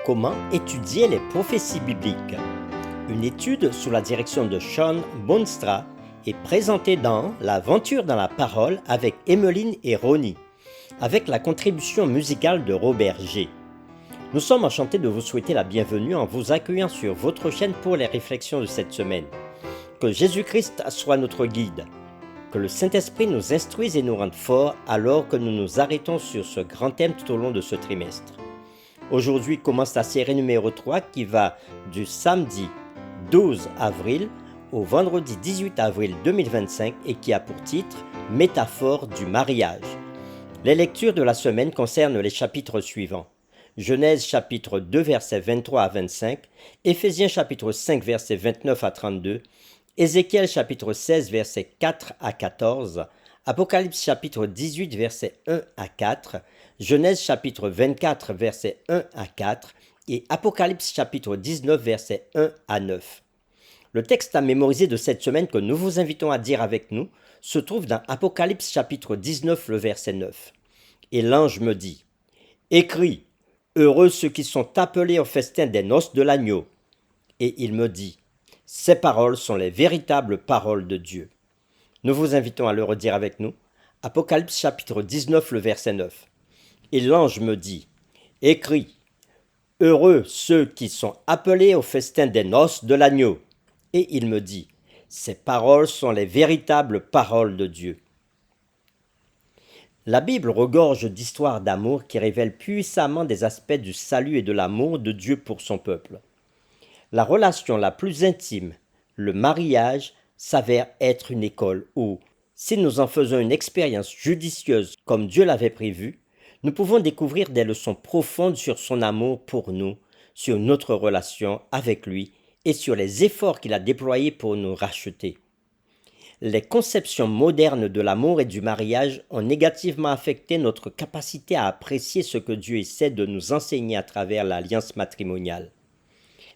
Comment étudier les prophéties bibliques? Une étude sous la direction de Sean Boonstra est présentée dans L'aventure dans la parole avec Emmeline et Ronnie, avec la contribution musicale de Robert G. Nous sommes enchantés de vous souhaiter la bienvenue en vous accueillant sur votre chaîne pour les réflexions de cette semaine. Que Jésus-Christ soit notre guide. Que le Saint-Esprit nous instruise et nous rende forts alors que nous nous arrêtons sur ce grand thème tout au long de ce trimestre. Aujourd'hui commence la série numéro 3 qui va du samedi 12 avril au vendredi 18 avril 2025 et qui a pour titre « Métaphore du mariage ». Les lectures de la semaine concernent les chapitres suivants. Genèse chapitre 2 versets 23 à 25, Éphésiens chapitre 5 versets 29 à 32, Ézéchiel chapitre 16 versets 4 à 14, Apocalypse chapitre 18 versets 1 à 4, Genèse chapitre 24 versets 1 à 4 et Apocalypse chapitre 19 versets 1 à 9. Le texte à mémoriser de cette semaine que nous vous invitons à dire avec nous se trouve dans Apocalypse chapitre 19 le verset 9. Et l'ange me dit, « Écris, heureux ceux qui sont appelés au festin des noces de l'agneau. » Et il me dit, « Ces paroles sont les véritables paroles de Dieu. » Nous vous invitons à le redire avec nous. Apocalypse chapitre 19 le verset 9. Et l'ange me dit, « Écris, heureux ceux qui sont appelés au festin des noces de l'agneau. » Et il me dit, « Ces paroles sont les véritables paroles de Dieu. » La Bible regorge d'histoires d'amour qui révèlent puissamment des aspects du salut et de l'amour de Dieu pour son peuple. La relation la plus intime, le mariage, s'avère être une école où, si nous en faisons une expérience judicieuse comme Dieu l'avait prévu, nous pouvons découvrir des leçons profondes sur son amour pour nous, sur notre relation avec lui et sur les efforts qu'il a déployés pour nous racheter. Les conceptions modernes de l'amour et du mariage ont négativement affecté notre capacité à apprécier ce que Dieu essaie de nous enseigner à travers l'alliance matrimoniale.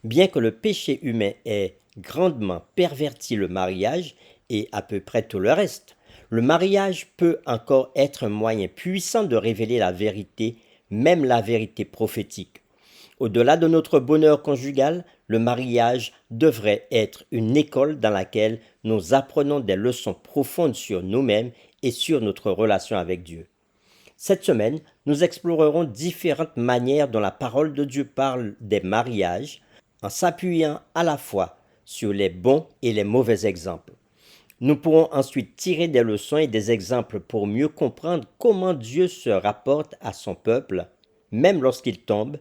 Bien que le péché humain ait grandement perverti le mariage et à peu près tout le reste, le mariage peut encore être un moyen puissant de révéler la vérité, même la vérité prophétique. Au-delà de notre bonheur conjugal, le mariage devrait être une école dans laquelle nous apprenons des leçons profondes sur nous-mêmes et sur notre relation avec Dieu. Cette semaine, nous explorerons différentes manières dont la parole de Dieu parle des mariages, en s'appuyant à la fois sur les bons et les mauvais exemples. Nous pourrons ensuite tirer des leçons et des exemples pour mieux comprendre comment Dieu se rapporte à son peuple, même lorsqu'il tombe,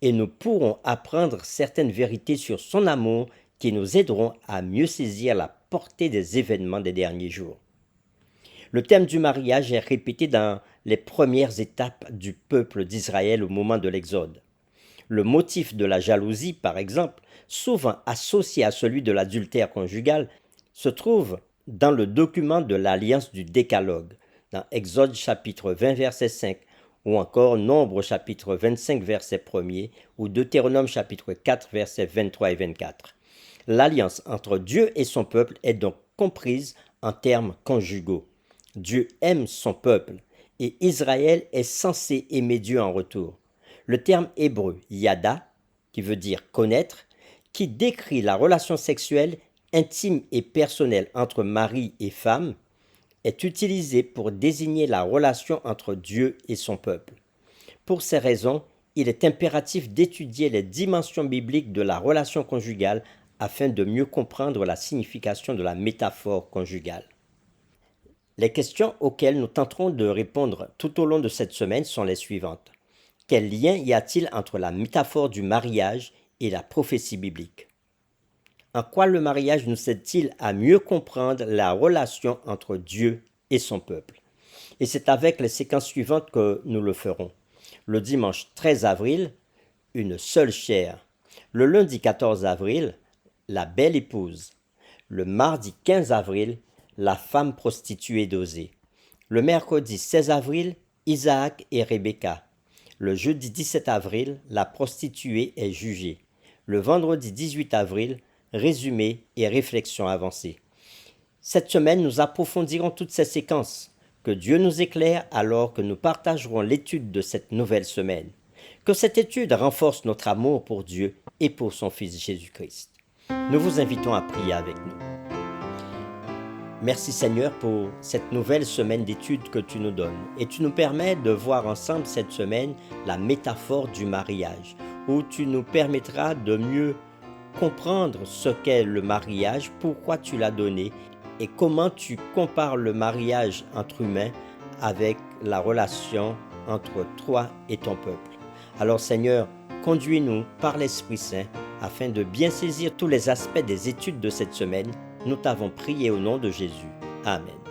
et nous pourrons apprendre certaines vérités sur son amour qui nous aideront à mieux saisir la portée des événements des derniers jours. Le thème du mariage est répété dans les premières étapes du peuple d'Israël au moment de l'Exode. Le motif de la jalousie, par exemple, souvent associé à celui de l'adultère conjugal, se trouve dans le document de l'Alliance du Décalogue, dans Exode chapitre 20 verset 5, ou encore Nombre chapitre 25 verset 1er, ou Deutéronome chapitre 4 verset 23 et 24. L'alliance entre Dieu et son peuple est donc comprise en termes conjugaux. Dieu aime son peuple, et Israël est censé aimer Dieu en retour. Le terme hébreu yada, qui veut dire connaître, qui décrit la relation sexuelle intime et personnelle entre mari et femme, est utilisé pour désigner la relation entre Dieu et son peuple. Pour ces raisons, il est impératif d'étudier les dimensions bibliques de la relation conjugale afin de mieux comprendre la signification de la métaphore conjugale. Les questions auxquelles nous tenterons de répondre tout au long de cette semaine sont les suivantes. Quel lien y a-t-il entre la métaphore du mariage et la prophétie biblique? En quoi le mariage nous aide-t-il à mieux comprendre la relation entre Dieu et son peuple? Et c'est avec les séquences suivantes que nous le ferons. Le dimanche 13 avril, une seule chair. Le lundi 14 avril, la belle épouse. Le mardi 15 avril, la femme prostituée d'Osée. Le mercredi 16 avril, Isaac et Rebecca. Le jeudi 17 avril, la prostituée est jugée. Le vendredi 18 avril, résumé et réflexion avancée. Cette semaine, nous approfondirons toutes ces séquences. Que Dieu nous éclaire alors que nous partagerons l'étude de cette nouvelle semaine. Que cette étude renforce notre amour pour Dieu et pour son Fils Jésus-Christ. Nous vous invitons à prier avec nous. Merci Seigneur pour cette nouvelle semaine d'études que tu nous donnes. Et tu nous permets de voir ensemble cette semaine la métaphore du mariage, où tu nous permettras de mieux comprendre ce qu'est le mariage, pourquoi tu l'as donné et comment tu compares le mariage entre humains avec la relation entre toi et ton peuple. Alors Seigneur, conduis-nous par l'Esprit Saint afin de bien saisir tous les aspects des études de cette semaine. Nous t'avons prié au nom de Jésus. Amen.